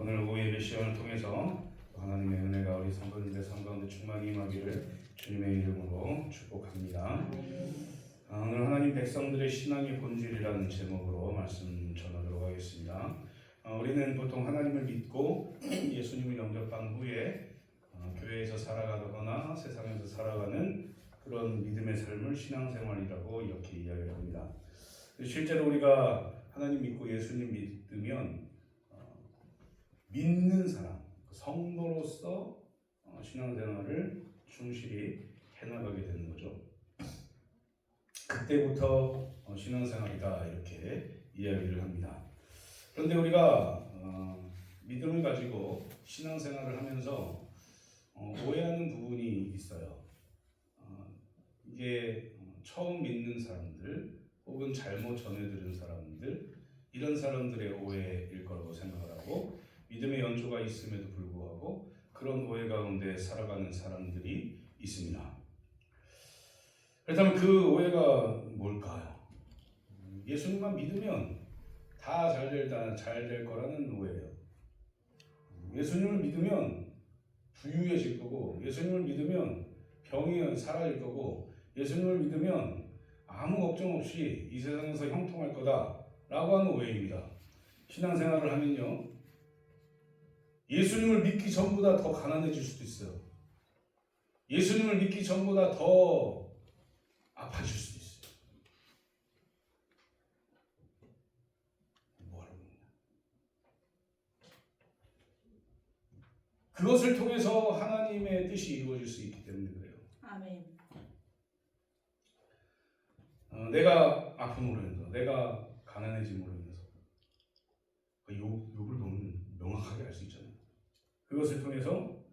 오늘 오후 예배 시간을 통해서 하나님의 은혜가 우리 성도님들의 삶 가운데 충만히 임하기를 주님의 이름으로 축복합니다. 오늘 하나님 백성들의 신앙의 본질이라는 제목으로 말씀 전하도록 하겠습니다. 우리는 보통 하나님을 믿고 예수님을 영접한 후에 교회에서 살아가거나 세상에서 살아가는 그런 믿음의 삶을 신앙생활이라고 이렇게 이야기를 합니다. 실제로 우리가 하나님 믿고 예수님 믿으면 믿는 사람, 성도로서 신앙생활을 충실히 해나가게 되는 거죠. 그때부터 신앙생활이다 이렇게 이야기를 합니다. 그런데 우리가 믿음을 가지고 신앙생활을 하면서 오해하는 부분이 있어요. 이게 처음 믿는 사람들 혹은 잘못 전해들은 사람들, 이런 사람들의 오해일 거라고 생각을 하고, 믿음의 연조가 있음에도 불구하고 그런 오해 가운데 살아가는 사람들이 있습니다. 그렇다면 그 오해가 뭘까요? 예수님만 믿으면 다 잘 될 거라는 오해예요. 예수님을 믿으면 부유해질 거고, 예수님을 믿으면 병이 사라질 거고, 예수님을 믿으면 아무 걱정 없이 이 세상에서 형통할 거다라고 하는 오해입니다. 신앙생활을 하면요, 예수님을 믿기 전보다 더 가난해질 수도 있어요. 예수님을 믿기 전보다 더 아파질 수도 있어요. 뭐하러 그러냐? 그것을 통해서 하나님의 뜻이 이루어질 수 있기 때문에 그래요. 아멘. 내가 아픔으로 인해서, 내가 가난해짐으로 인해서, 욕을 보면 명확하게 알 수 있잖아요. 그것을 통해서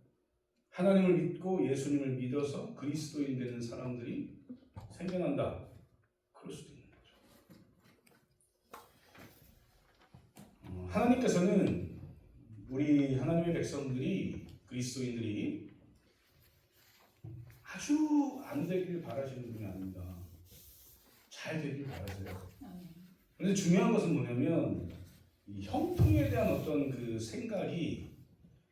하나님을 믿고 예수님을 믿어서 그리스도인 되는 사람들이 생겨난다. 그럴 수도 있는 거죠. 하나님께서는 우리 하나님의 백성들이, 그리스도인들이 아주 안 되길 바라시는 분이 아닙니다. 잘 되길 바라세요. 그런데 중요한 것은 뭐냐면, 이 형통에 대한 어떤 그 생각이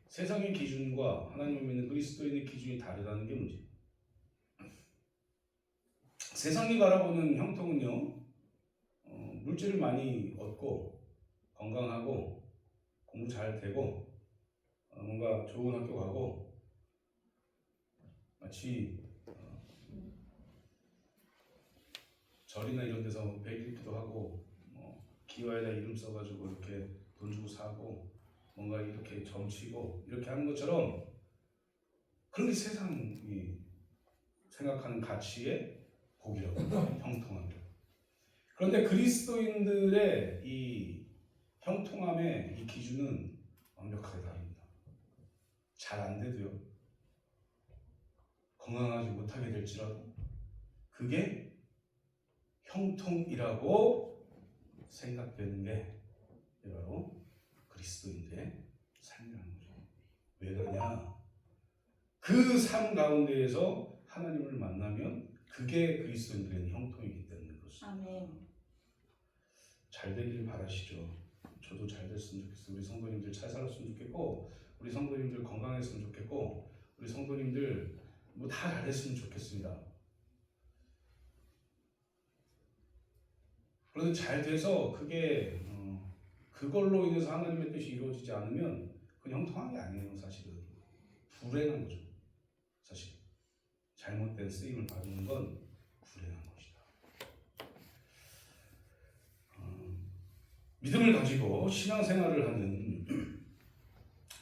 세상의 기준과 하나님을 믿는 그리스도인의 기준이 다르다는 게 문제예요. 세상이 바라보는 형통은요, 물질을 많이 얻고 건강하고 공부 잘 되고 뭔가 좋은 학교 가고 마치 절이나 이런 데서 베일기도 하고 기와에다 이름 써가지고 이렇게 돈 주고 사고 뭔가 이렇게 점치고 이렇게 하는 것처럼, 그런 게 세상이 생각하는 가치의 복이라고 형통함이라고. 그런데 그리스도인들의 이 형통함의 이 기준은 완벽하게 다릅니다. 잘 안 돼도요, 건강하지 못하게 될지라도 그게 형통이라고 생각되는 게 바로 그리스도인들의 삶이라는 거죠. 왜 그러냐? 그 삶 가운데에서 하나님을 만나면 그게 그리스도인들의 형통이기 때문에 그렇습니다. 아멘. 잘 되길 바라시죠. 저도 잘 됐으면 좋겠어요. 우리 성도님들 잘 살았으면 좋겠고, 우리 성도님들 건강했으면 좋겠고, 우리 성도님들 뭐 다 잘 됐으면 좋겠습니다. 그런데 잘 돼서 그게 그걸로 인해서 하나님의 뜻이 이루어지지 않으면 그건 형통한 게 아니에요. 사실은 불행한 거죠. 사실 잘못된 쓰임을 받는 건 불행한 것이다. 믿음을 가지고 신앙생활을 하는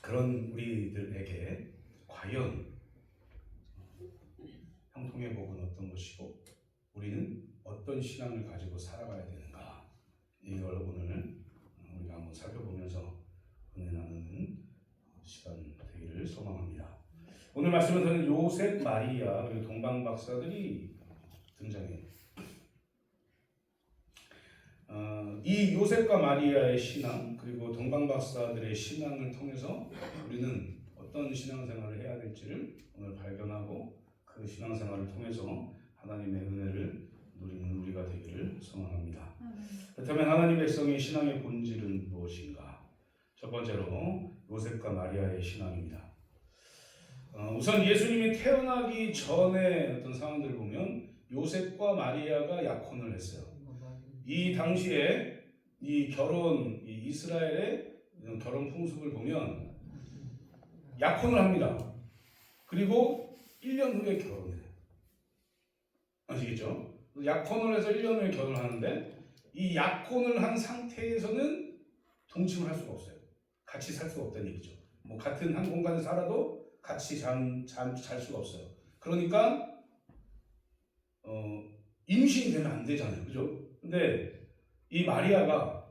그런 우리들에게 과연 형통의 복은 어떤 것이고 우리는 어떤 신앙을 가지고 살아가야 되는가, 이걸 오늘 우리가 한번 살펴보면서 은혜 나누는 시간 되기를 소망합니다. 오늘 말씀은 저는 요셉, 마리아 그리고 동방 박사들이 등장해요. 이 요셉과 마리아의 신앙 그리고 동방 박사들의 신앙을 통해서 우리는 어떤 신앙생활을 해야 될지를 오늘 발견하고, 그 신앙생활을 통해서 하나님의 은혜를 누리는 우리가 되기를 소망합니다. 그렇다면 하나님 백성의 신앙의 본질은 무엇인가? 첫 번째로 요셉과 마리아의 신앙입니다. 우선 예수님이 태어나기 전에 어떤 상황들을 보면 요셉과 마리아가 약혼을 했어요. 이 당시에 이 이스라엘의 결혼 풍습을 보면 약혼을 합니다. 그리고 1년 후에 결혼해요. 아시겠죠? 약혼을 해서 1년 후에 결혼을 하는데 이 약혼을 한 상태에서는 동침을 할 수가 없어요. 같이 살 수가 없다는 얘기죠. 뭐 같은 한 공간에 살아도 같이 잘 수가 없어요. 그러니까 임신이 되면 안 되잖아요. 그죠? 근데 이 마리아가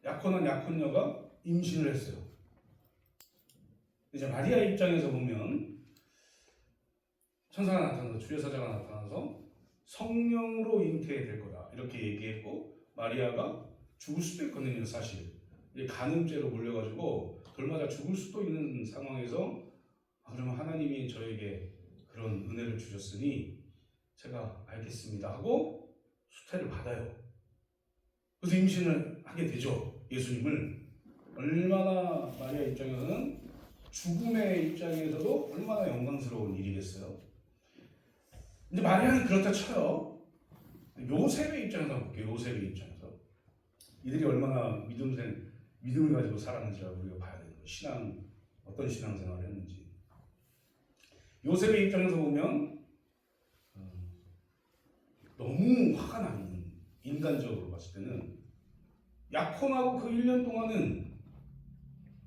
약혼한 약혼녀가 임신을 했어요. 이제 마리아 입장에서 보면 천사가 나타나서 주여사자가 나타나서 성령으로 잉태될 거다 이렇게 얘기했고 마리아가 죽을 수도 있거든요. 사실 간음죄로 몰려가지고 돌맞아 죽을 수도 있는 상황에서 그러면 하나님이 저에게 그런 은혜를 주셨으니 제가 알겠습니다 하고 수태를 받아요. 그래서 임신을 하게 되죠. 예수님을. 얼마나 마리아 입장에서는 죽음의 입장에서도 얼마나 영광스러운 일이겠어요. 근데 마리아는 그렇다 쳐요. 요셉의 입장에서 볼게요. 요셉의 입장에서 이들이 얼마나 믿음을 가지고 살았는지 우리가 봐야 되는 거예요. 어떤 신앙생활을 했는지. 요셉의 입장에서 보면 너무 화가 나는, 인간적으로 봤을 때는 약혼하고 그 1년 동안은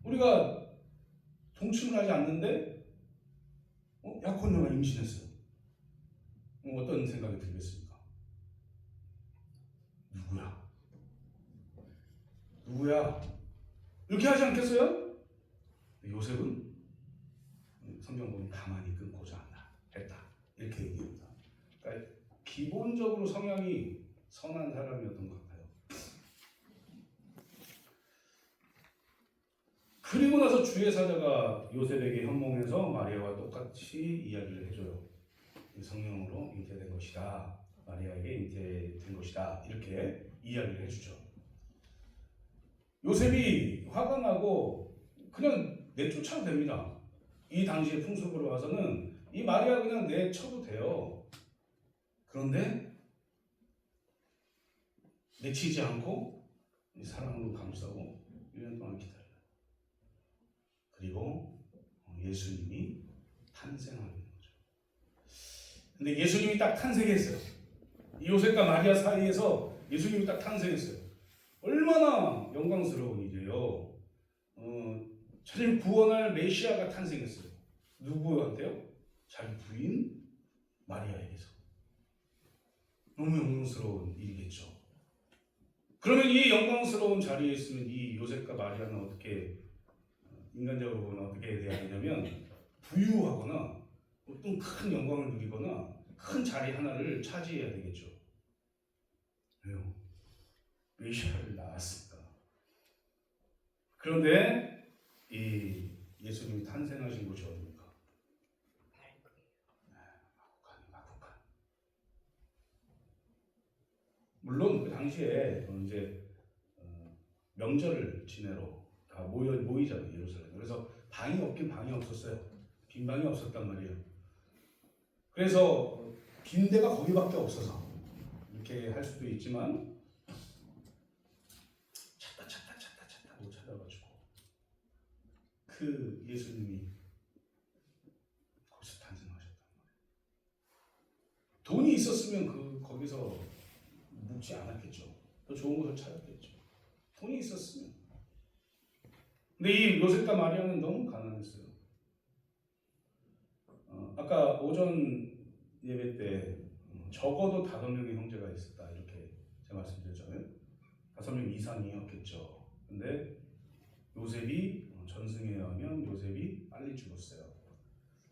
우리가 동침을 하지 않는데 약혼녀가 임신했어요. 어떤 생각이 들겠습니까? 누구야? 이렇게 하지 않겠어요? 요셉은 성경 보면 가만히 끊고자 했다. 이렇게 얘기합니다. 그러니까 기본적으로 성향이 선한 사람이었던 것 같아요. 그리고 나서 주의 사자가 요셉에게 현몽해서 마리아와 똑같이 이야기를 해줘요. 성령으로 잉태된 것이다. 마리아에게 잉태된 것이다. 이렇게 이야기를 해주죠. 요셉이 화가 나고 그냥 내쫓아도 됩니다. 이 당시의 풍습으로 와서는 이 마리아 그냥 내쳐도 돼요. 그런데 내치지 않고 사랑으로 감싸고 1년 동안 기다려요. 그리고 예수님이 탄생하는 거죠. 근데 예수님이 딱 탄생했어요. 이 요셉과 마리아 사이에서 예수님이 딱 탄생했어요. 얼마나 영광스러운 일이에요. 자신을 구원할 메시아가 탄생했어요. 누구한테요? 자기 부인 마리아에게서. 너무 영광스러운 일이겠죠. 그러면 이 영광스러운 자리에 있으면 이 요셉과 마리아는 어떻게, 인간적으로 보면 어떻게 해야 되냐면 부유하거나 어떤 큰 영광을 누리거나 큰 자리 하나를 차지해야 되겠죠. 왜요? 메시아를 낳았으니까. 그런데 이 예수님이 탄생하신 곳이 어디입니까? 마구간. 물론 그 당시에 이제 명절을 지내러 다 모이잖아요, 예루살렘. 그래서 방이 없긴 방이 없었어요. 빈 방이 없었단 말이에요. 그래서 빈 데가 거기밖에 없어서 이렇게 할 수도 있지만 찾다 못 찾아가지고 그 예수님이 거기서 탄생하셨단 말이에요. 돈이 있었으면 거기서 묵지 않았겠죠. 더 좋은 곳을 찾았겠죠. 돈이 있었으면. 근데 이 요셉과 마리아는 너무 가난했어요. 아까 오전 예배 때 적어도 5명의 형제가 있었다 이렇게 제가 말씀드렸잖아요. 5명 이상이었겠죠. 근데 요셉이 전승에 의하면 요셉이 빨리 죽었어요.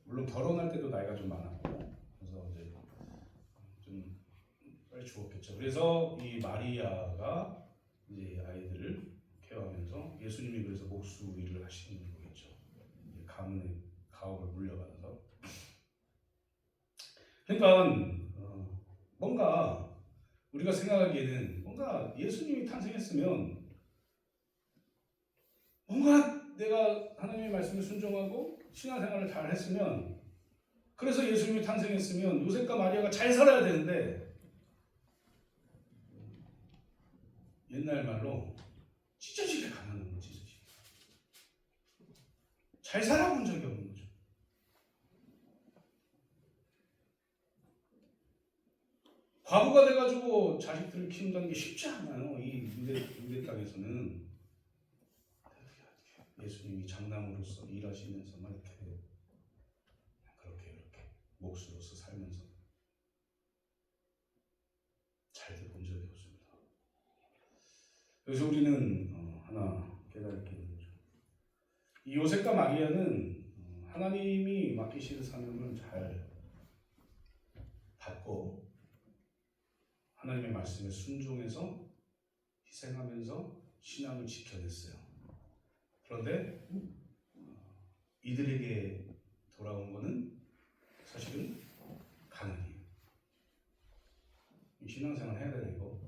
물론 결혼할 때도 나이가 좀 많았고 그래서 이제 좀 빨리 죽었겠죠. 그래서 이 마리아가 이제 아이들을 케어하면서 예수님이 그래서 목수 일을 하시는 거겠죠. 가업을 물려받아서. 그러니까 뭔가 우리가 생각하기에는 뭔가 예수님이 탄생했으면 뭔가 내가 하나님의 말씀에 순종하고 신앙생활을 잘 했으면, 그래서 예수님이 탄생했으면 요셉과 마리아가 잘 살아야 되는데, 옛날 말로 찢어지게 가난한 거, 찢어지게. 잘 살아본 적이 없는 거죠. 과부가 돼가지고 자식들을 키운다는 게 쉽지 않아요. 이 유대 땅에서는. 예수님이 장남으로서 일하시면서 막 이렇게 그렇게 목수로서 살면서 잘 본 적이 없습니다. 그래서 우리는 하나 깨달을 게 있는 거죠. 이 요셉과 마리아는 하나님이 맡기시는 사명을 잘 받고 하나님의 말씀에 순종해서 희생하면서 신앙을 지켜냈어요. 그런데 이들에게 돌아온 것은 사실은 가난이에요. 신앙생활 해야 되는 거.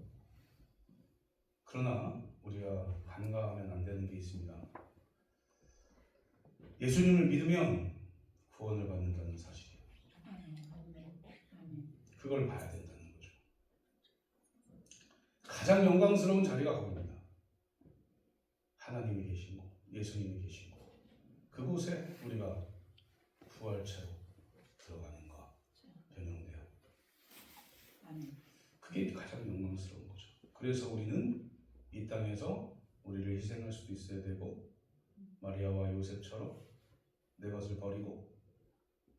그러나 우리가 간과하면 안 되는 게 있습니다. 예수님을 믿으면 구원을 받는다는 사실이에요. 그걸 봐야 된다는 거죠. 가장 영광스러운 자리가 거기입니다. 하나님이 계신 곳, 예수님이 계신 곳. 그곳에 우리가 부활체로 들어가는 것, 변형되어. 그게 가장 영광스러운 거죠. 그래서 우리는 이 땅에서 우리를 희생할 수도 있어야 되고, 마리아와 요셉처럼 내 것을 버리고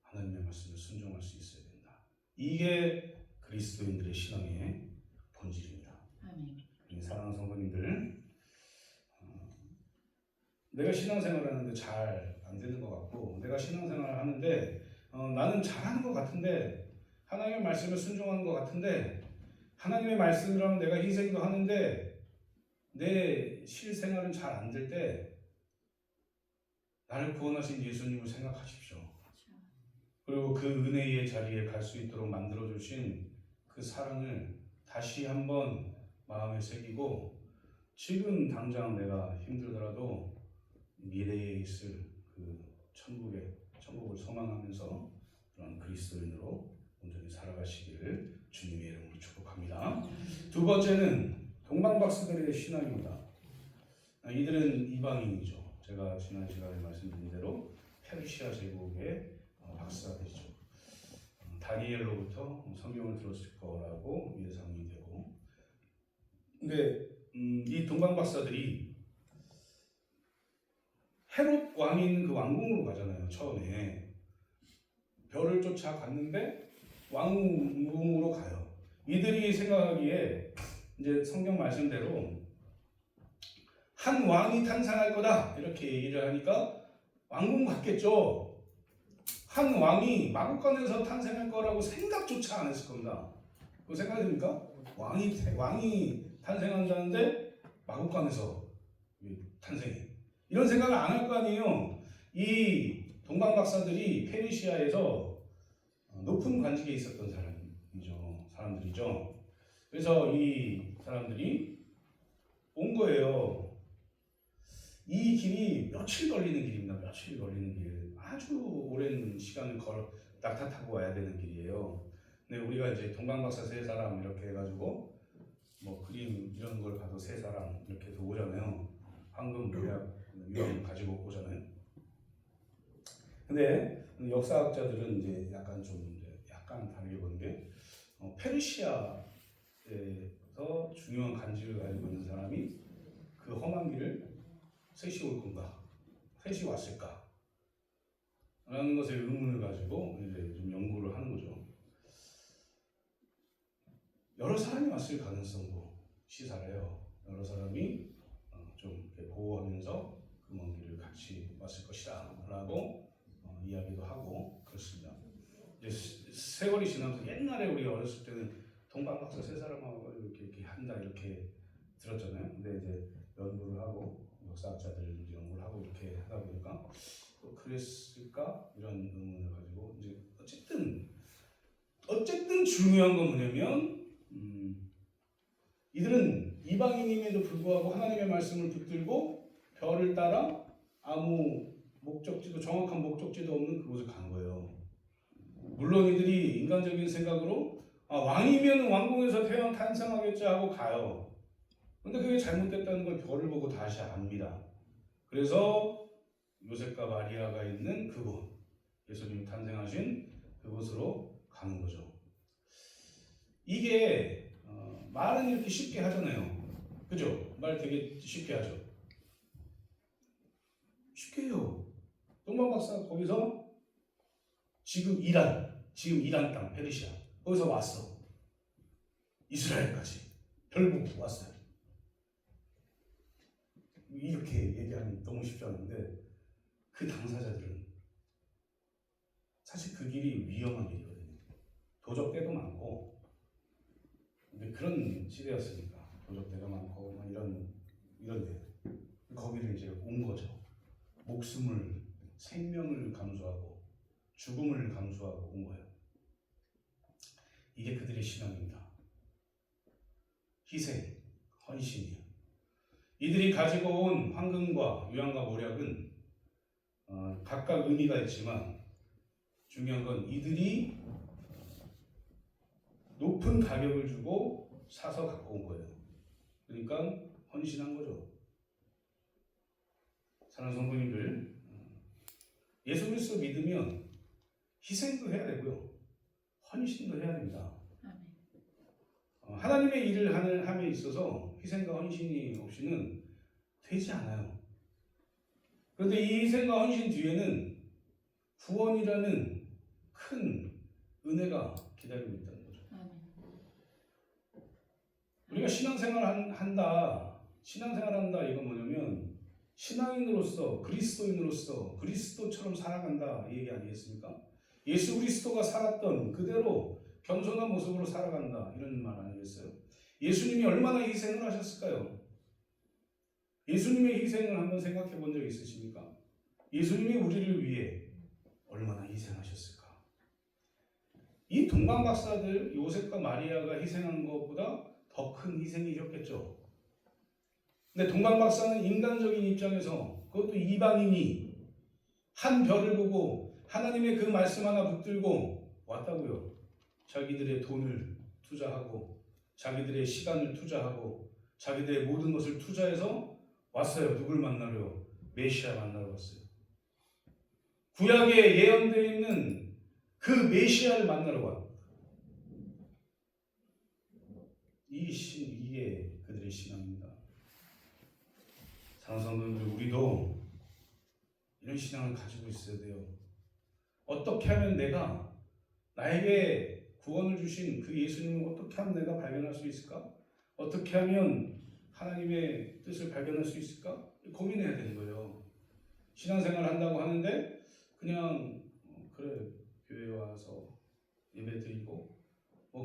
하나님의 말씀을 순종할 수 있어야 된다. 이게 그리스도인들의 신앙의 본질입니다. 사랑하는 성도님들, 내가 신앙생활을 하는데 잘 안 되는 것 같고, 내가 신앙생활을 하는데 나는 잘하는 것 같은데, 하나님의 말씀을 순종하는 것 같은데, 하나님의 말씀을 하면 내가 희생도 하는데 내 실생활은 잘 안 될 때 나를 구원하신 예수님을 생각하십시오. 그리고 그 은혜의 자리에 갈 수 있도록 만들어주신 그 사랑을 다시 한번 마음에 새기고, 지금 당장 내가 힘들더라도 미래에 있을 그 천국을 소망하면서 그런 그리스도인으로 온전히 살아가시기를 주님의 이름으로 축복합니다. 두 번째는 동방박사들의 신앙입니다. 이들은 이방인이죠. 제가 지난 시간에 말씀드린 대로 페르시아 제국의 박사들이죠. 다니엘로부터 성경을 들었을 거라고 예상이 되고, 근데 이 동방박사들이 헤롯 왕이 있는 그 왕궁으로 가잖아요. 처음에 별을 쫓아 갔는데 왕궁으로 가요. 이들이 생각하기에 이제 성경 말씀대로 한 왕이 탄생할 거다 이렇게 얘기를 하니까 왕궁 갔겠죠. 한 왕이 마구간에서 탄생할 거라고 생각조차 안 했을 겁니다. 그거 생각됩니까? 왕이 탄생한다는데 마구간에서 탄생해. 이런 생각을 안 할 거 아니에요. 이 동방박사들이 페르시아에서 높은 관직에 있었던 사람들이죠. 그래서 이 사람들이 온 거예요. 이 길이 며칠 걸리는 길입니다. 며칠 걸리는 길. 아주 오랜 시간을 낙타 타고 와야 되는 길이에요. 근데 우리가 이제 동방박사 세 사람 이렇게 해가지고 뭐 그림 이런 걸 봐도 세 사람 이렇게 해서 오잖아요. 황금 유황 가지고 오잖아요. 근데 역사학자들은 이제 약간 다르게 보는 게 페르시아에서 중요한 간직을 가지고 있는 사람이 그 험한 길을 셋이 올 건가? 셋이 왔을까? 라는 것에 의문을 가지고 이제 좀 연구를 하는 거죠. 여러 사람이 왔을 가능성도 시사를 해요. 여러 사람이 좀 보호하면서 그 먼 길을 같이 왔을 것이다 라고 이야기도 하고 그렇습니다. 이제 세월이 지나면서 옛날에 우리 어렸을 때는 동방박사 세 사람하고 이렇게 한다 이렇게 들었잖아요. 근데 이제 연구를 하고 역사학자들 이제 연구를 하고 이렇게 하다 보니까 또 그랬을까 이런 의문을 가지고 이제 어쨌든 중요한 건 뭐냐면 이들은 이방인임에도 불구하고 하나님의 말씀을 붙들고 별을 따라 아무 목적지도 정확한 목적지도 없는 그곳을 간 거예요. 물론 이들이 인간적인 생각으로 왕이면 왕궁에서 태양 탄생하겠지 하고 가요. 근데 그게 잘못됐다는 걸 별을 보고 다시 압니다. 그래서 요셉과 마리아가 있는 그곳, 예수님이 탄생하신 그곳으로 가는 거죠. 이게 말은 이렇게 쉽게 하잖아요. 그죠? 말 되게 쉽게 하죠. 쉽게 해요. 동방 박사가 거기서 지금 이란 땅, 페르시아 거기서 왔어. 이스라엘까지 별 보고 왔어요. 이렇게 얘기하면 너무 쉽지 않은데 그 당사자들은 사실 그 길이 위험한 길이거든요. 도적대도 많고, 근데 그런 시대였으니까 도적대가 많고 이런데 거기를 이제 온 거죠. 생명을 감수하고 죽음을 감수하고 온 거예요. 이게 그들의 신앙입니다. 희생, 헌신이에요. 이들이 가지고 온 황금과 유황과 모략은 각각 의미가 있지만 중요한 건 이들이 높은 가격을 주고 사서 갖고 온 거예요. 그러니까 헌신한 거죠. 사랑하는 성도님들, 예수 그리스도 믿으면 희생도 해야 되고요, 헌신도 해야 됩니다. 하나님의 일을 함에 있어서 희생과 헌신이 없이는 되지 않아요. 그런데 이 희생과 헌신 뒤에는 구원이라는 큰 은혜가 기다리고 있다는 거죠. 우리가 신앙생활 한다 이건 뭐냐면 신앙인으로서 그리스도인으로서 그리스도처럼 살아간다 이 얘기 아니겠습니까? 예수 그리스도가 살았던 그대로 겸손한 모습으로 살아간다 이런 말 아니겠어요? 예수님이 얼마나 희생을 하셨을까요? 예수님의 희생을 한번 생각해 본 적 있으십니까? 예수님이 우리를 위해 얼마나 희생하셨을까? 이 동방 박사들 요셉과 마리아가 희생한 것보다 더 큰 희생이셨겠죠. 근데 동방 박사는 인간적인 입장에서 그것도 이방인이 한 별을 보고 하나님의 그 말씀 하나 붙들고 왔다고요. 자기들의 돈을 투자하고 자기들의 시간을 투자하고 자기들의 모든 것을 투자해서 왔어요. 누굴 만나려? 메시아 만나러 왔어요. 구약에 예언되어 있는 그 메시아를 만나러 왔어요. 이게 그들의 신앙입니다. 사랑하는 성도님들, 우리도 이런 신앙을 가지고 있어야 돼요. 어떻게 하면 내가 나에게 구원을 주신 그 예수님을 어떻게 하면 내가 발견할 수 있을까? 어떻게 하면 하나님의 뜻을 발견할 수 있을까? 고민해야 되는 거예요. 신앙생활 한다고 하는데 그냥 그래 교회 와서 예배 드리고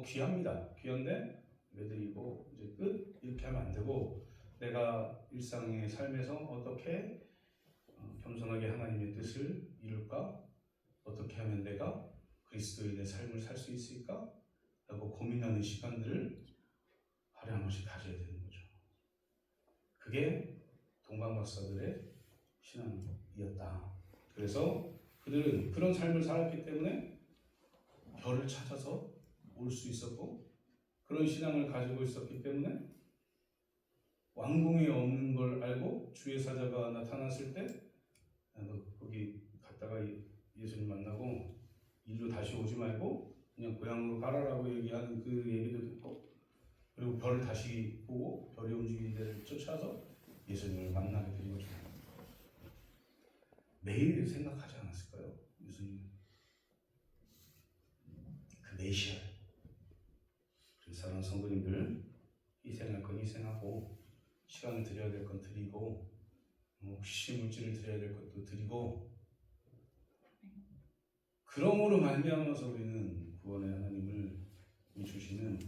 귀합니다. 귀한데 예배 드리고 이제 끝 이렇게 하면 안 되고 내가 일상의 삶에서 어떻게 겸손하게 하나님의 뜻을 이룰까? 어떻게 하면 내가 그리스도인의 삶을 살 수 있을까? 라고 고민하는 시간들을 하루에 한 번씩 가져야 되는 거죠. 그게 동방 박사들의 신앙이었다. 그래서 그들은 그런 삶을 살았기 때문에 별을 찾아서 올 수 있었고 그런 신앙을 가지고 있었기 때문에 왕궁에 없는 걸 알고 주의 사자가 나타났을 때 거기 갔다가 예수님 만나고 이리로 다시 오지 말고 그냥 고향으로 가라라고 얘기하는 그 얘기도 듣고 그리고 별을 다시 보고 별이 움직이는 데를 쫓아서 예수님을 만나게 된 거죠. 매일 생각하지 않았을까요? 예수님 그 메시아. 사랑하는 성도님들, 희생할 건 희생하고 시간을 드려야 될 건 드리고 혹시 물질을 드려야 될 것도 드리고 그러므로 말미암아서 우리는 구원의 하나님을 주시는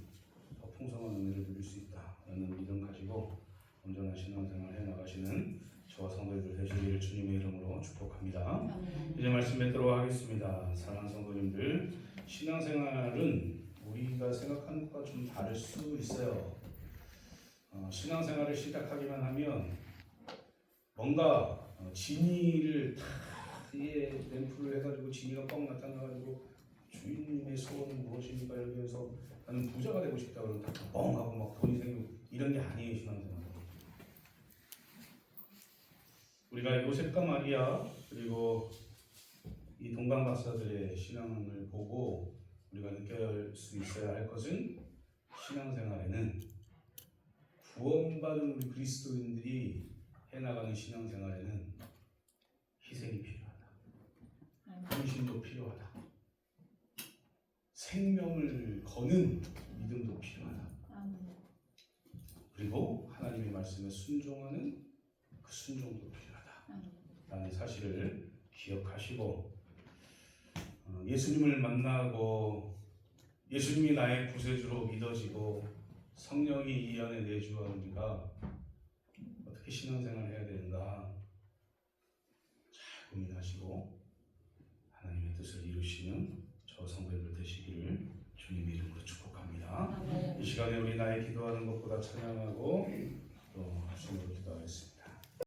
더 풍성한 은혜를 누릴 수 있다라는 믿음 가지고 온전한 신앙생활을 해나가시는 저와 성도님들 되시기를 주님의 이름으로 축복합니다. 이제 말씀 맺도록 하겠습니다. 사랑하는 성도님들, 신앙생활은 우리가 생각하는 것과 좀 다를 수 있어요. 신앙생활을 시작하기만 하면 뭔가 진이를 다 램프를 해가지고 진이가 뻥 나타나가지고 주인님의 소원은 무엇입니까? 이러면서 나는 부자가 되고 싶다 그러면 뻥 하고 막 돈이 생기고 이런 게 아니에요. 신앙생활. 우리가 요셉과 마리아 그리고 이 동방 박사들의 신앙을 보고 우리가 느낄 수 있어야 할 것은 신앙생활에는 구원받은 우리 그리스도인들이 해나가는 신앙생활에는 희생이 필요하다. 헌신도 필요하다. 생명을 거는 믿음도 필요하다. 그리고 하나님의 말씀에 순종하는 그 순종도 필요하다. 라는 사실을 기억하시고 예수님을 만나고 예수님이 나의 구세주로 믿어지고 성령이 이 안에 내주하는 우리가 어떻게 신앙생활을 해야 되는가 잘 고민하시고 하나님의 뜻을 이루시는 저 성도들 되시기를 주님의 이름으로 축복합니다. 이 시간에 우리 나의 기도하는 것보다 찬양하고 또 합심으로 기도하겠습니다.